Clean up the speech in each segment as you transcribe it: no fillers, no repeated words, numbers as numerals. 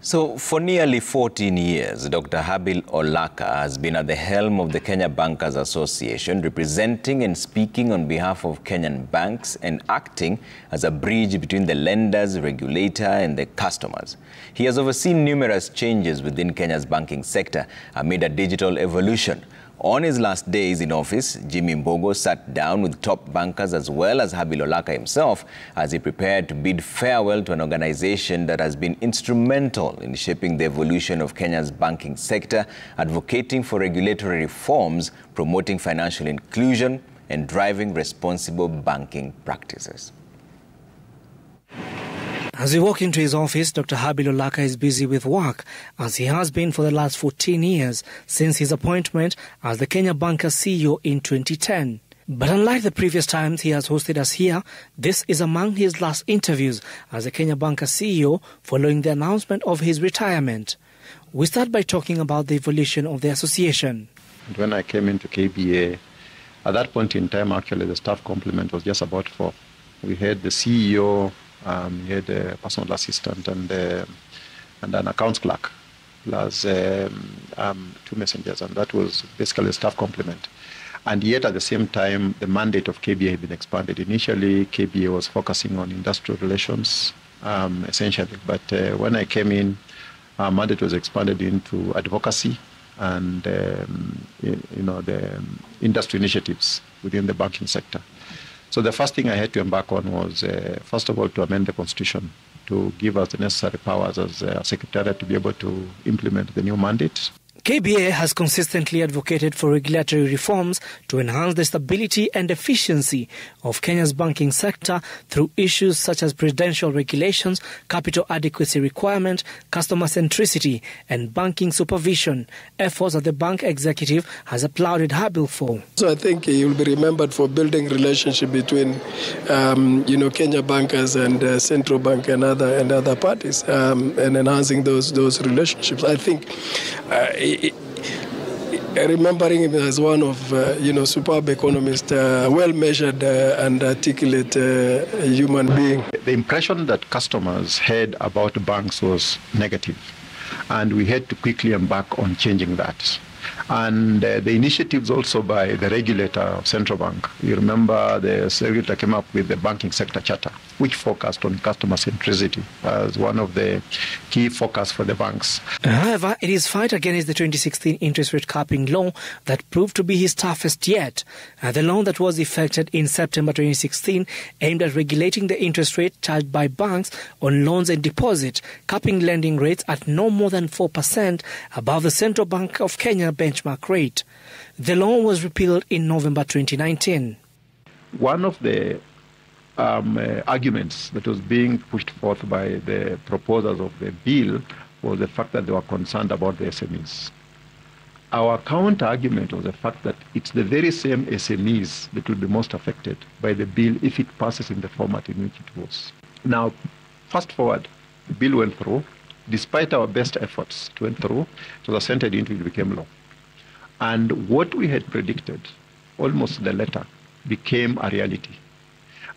So, for nearly 14 years, Dr. Habil Olaka has been at the helm of the Kenya Bankers Association, representing and speaking on behalf of Kenyan banks and acting as a bridge between the lenders, regulator, and the customers. He has overseen numerous changes within Kenya's banking sector amid a digital evolution. On his last days in office, Jimmy Mbogo sat down with top bankers as well as Habil Olaka himself as he prepared to bid farewell to an organization that has been instrumental in shaping the evolution of Kenya's banking sector, advocating for regulatory reforms, promoting financial inclusion, and driving responsible banking practices. As we walk into his office, Dr. Habil Olaka is busy with work, as he has been for the last 14 years since his appointment as the Kenya Bankers CEO in 2010. But unlike the previous times he has hosted us here, this is among his last interviews as the Kenya Bankers CEO following the announcement of his retirement. We start by talking about the evolution of the association. When I came into KBA, at that point in time, actually, the staff complement was just about 4. We had the CEO, he had a personal assistant and an accounts clerk, plus 2 messengers, and that was basically a staff complement. And yet, at the same time, the mandate of KBA had been expanded. Initially, KBA was focusing on industrial relations, essentially. But when I came in, our mandate was expanded into advocacy and the industry initiatives within the banking sector. So the first thing I had to embark on was, first of all, to amend the constitution to give us the necessary powers as a secretariat to be able to implement the new mandate. KBA has consistently advocated for regulatory reforms to enhance the stability and efficiency of Kenya's banking sector through issues such as prudential regulations, capital adequacy requirement, customer centricity, and banking supervision, efforts that the bank executive has applauded Habil for. So I think he will be remembered for building relationship between, Kenya bankers and central bank and other parties, and enhancing those relationships. I think. Remembering him as one of, superb economist, well-measured and articulate human being. The impression that customers had about banks was negative, and we had to quickly embark on changing that. And the initiatives also by the regulator of Central Bank. You remember the regulator came up with the banking sector charter, which focused on customer centricity as one of the key focus for the banks. However, it is fight against the 2016 interest rate capping law that proved to be his toughest yet. The law that was effected in September 2016 aimed at regulating the interest rate charged by banks on loans and deposits, capping lending rates at no more than 4% above the Central Bank of Kenya benchmark rate. The law was repealed in November 2019. One of the arguments that was being pushed forth by the proposers of the bill was the fact that they were concerned about the SMEs. Our counter-argument was the fact that it's the very same SMEs that will be most affected by the bill if it passes in the format in which it was. Now, fast forward, the bill went through. Despite our best efforts, it went through. It was assented into, it became law. And what we had predicted, almost to the letter, became a reality.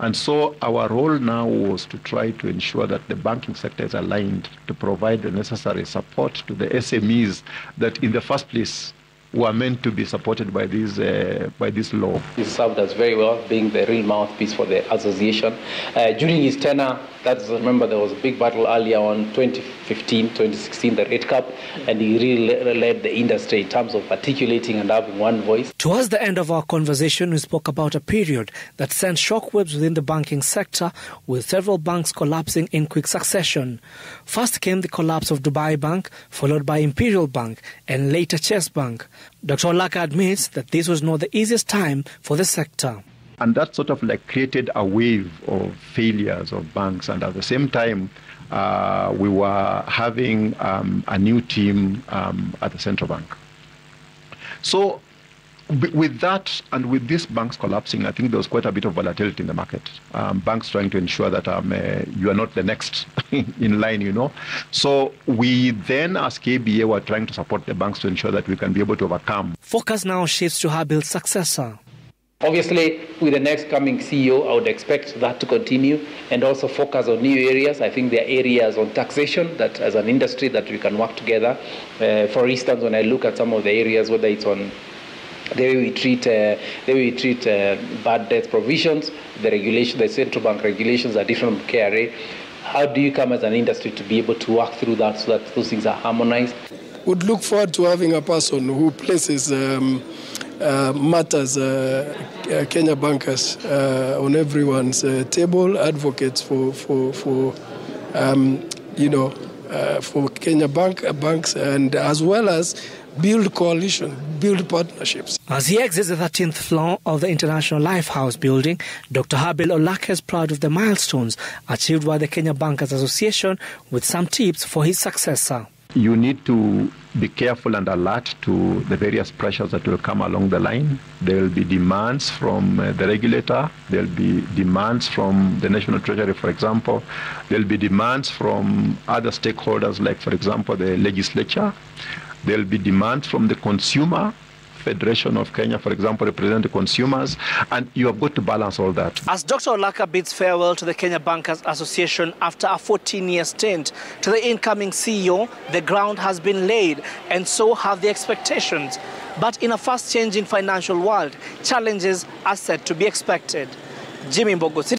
And so our role now was to try to ensure that the banking sector is aligned to provide the necessary support to the SMEs that in the first place were meant to be supported by this law. He served us very well, being the real mouthpiece for the association. During his tenure, remember there was a big battle earlier on 2015, 2016, the rate cap, and he really led the industry in terms of articulating and having one voice. Towards the end of our conversation, we spoke about a period that sent shockwaves within the banking sector, with several banks collapsing in quick succession. First came the collapse of Dubai Bank, followed by Imperial Bank, and later Chase Bank. Dr. Olaka admits that this was not the easiest time for the sector. And that sort of created a wave of failures of banks. And at the same time, we were having a new team at the central bank. So with that and with these banks collapsing, I think there was quite a bit of volatility in the market. Banks trying to ensure that you are not the next in line, So we then, as KBA, were trying to support the banks to ensure that we can be able to overcome. Focus now shifts to Habil's successor. Obviously, with the next coming CEO, I would expect that to continue and also focus on new areas. I think there are areas on taxation that as an industry that we can work together. For instance, when I look at some of the areas, whether it's on the way we treat bad debt provisions, the regulation, the central bank regulations are different from KRA. How do you come as an industry to be able to work through that so that those things are harmonized? Would look forward to having a person who places matters, Kenya bankers, on everyone's table, advocates for Kenya banks, and as well as build coalition, build partnerships. As he exits the 13th floor of the International Lifehouse building, Dr. Habil Olaka is proud of the milestones achieved by the Kenya Bankers Association, with some tips for his successor. You need to be careful and alert to the various pressures that will come along the line. There will be demands from the regulator. There will be demands from the National Treasury, for example. There will be demands from other stakeholders, like, for example, the legislature. There will be demands from the consumer. Federation of Kenya, for example, represent the consumers, and you have got to balance all that. As Dr. Olaka bids farewell to the Kenya Bankers Association after a 14-year stint, to the incoming CEO, the ground has been laid, and so have the expectations. But in a fast-changing financial world, challenges are said to be expected. Jimmy Mbogo,